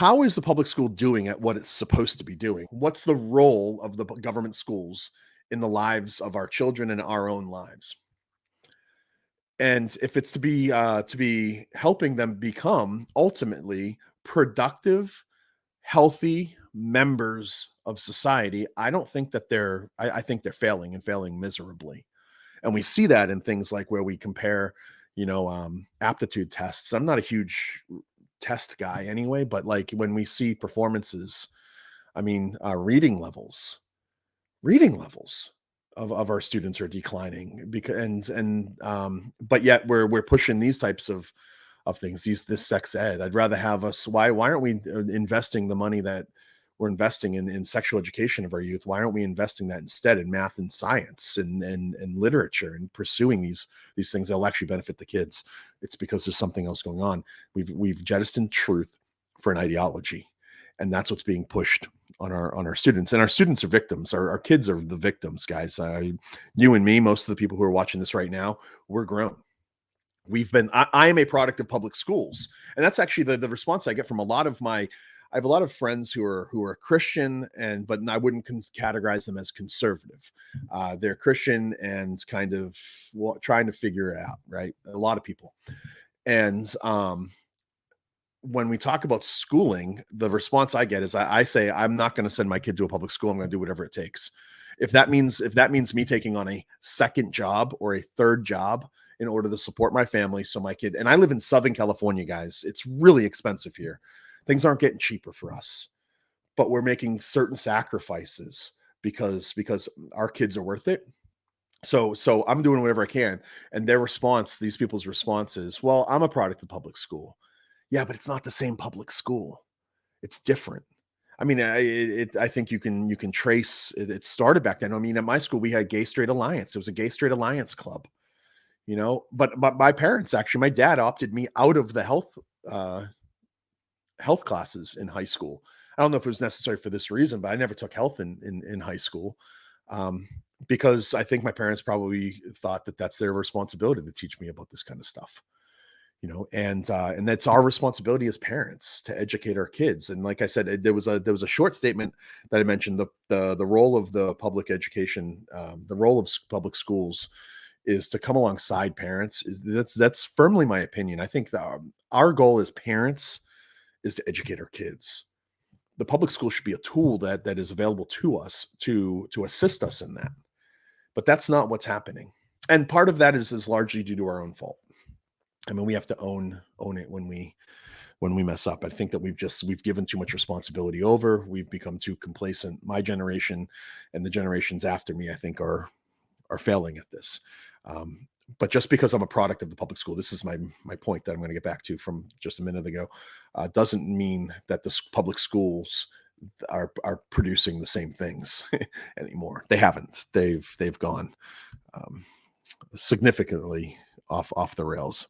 How is the public school doing at what it's supposed to be doing? What's the role of the government schools in the lives of our children and our own lives? And if it's to be helping them become ultimately productive, healthy members of society, I don't think that I think they're failing and failing miserably. And we see that in things like where we compare, aptitude tests. I'm not a huge test guy anyway, but like when we see performances, I mean, reading levels of our students are declining because but yet we're pushing these types of things, this sex ed. I'd rather have us. Why aren't we investing the money that we're investing in sexual education of our youth? Why aren't we investing that instead in math and science and literature and pursuing these things that'll actually benefit the kids? It's because there's something else going on. We've jettisoned truth for an ideology, and that's what's being pushed on our students. And our students are victims. Our kids are the victims, guys. You and me, most of the people who are watching this right now, we're grown. I am a product of public schools, and that's actually the response I get from a lot of my. I have a lot of friends who are Christian, but I wouldn't categorize them as conservative. They're Christian and kind of trying to figure it out, right? A lot of people. And when we talk about schooling, the response I get is I say I'm not going to send my kid to a public school. I'm going to do whatever it takes. If that means me taking on a second job or a third job in order to support my family, so my kid, and I live in Southern California, guys. It's really expensive here. Things aren't getting cheaper for us, but we're making certain sacrifices because our kids are worth it. So I'm doing whatever I can. And these people's response is, well, I'm a product of public school. Yeah, but it's not the same public school. It's different. I mean, I think you can trace it. It started back then. I mean, at my school, we had Gay Straight Alliance. It was a Gay Straight Alliance club, but my parents, actually, my dad opted me out of the health classes in high school. I don't know if it was necessary for this reason, but I never took health in high school, um, because I think my parents probably thought that that's their responsibility to teach me about this kind of stuff. And that's our responsibility as parents to educate our kids. And like I said, there was a short statement that I mentioned, the role of the public education, the role of public schools is to come alongside parents. That's firmly my opinion. I think that our goal as parents is to educate our kids. The public school should be a tool that is available to us to assist us in that. But that's not what's happening. And part of that is largely due to our own fault. I mean, we have to own it when we mess up. I think that we've given too much responsibility over. We've become too complacent. My generation and the generations after me, I think, are failing at this. But just because I'm a product of the public school, this is my point that I'm going to get back to from just a minute ago, doesn't mean that the public schools are producing the same things anymore. They haven't. They've gone, significantly off the rails.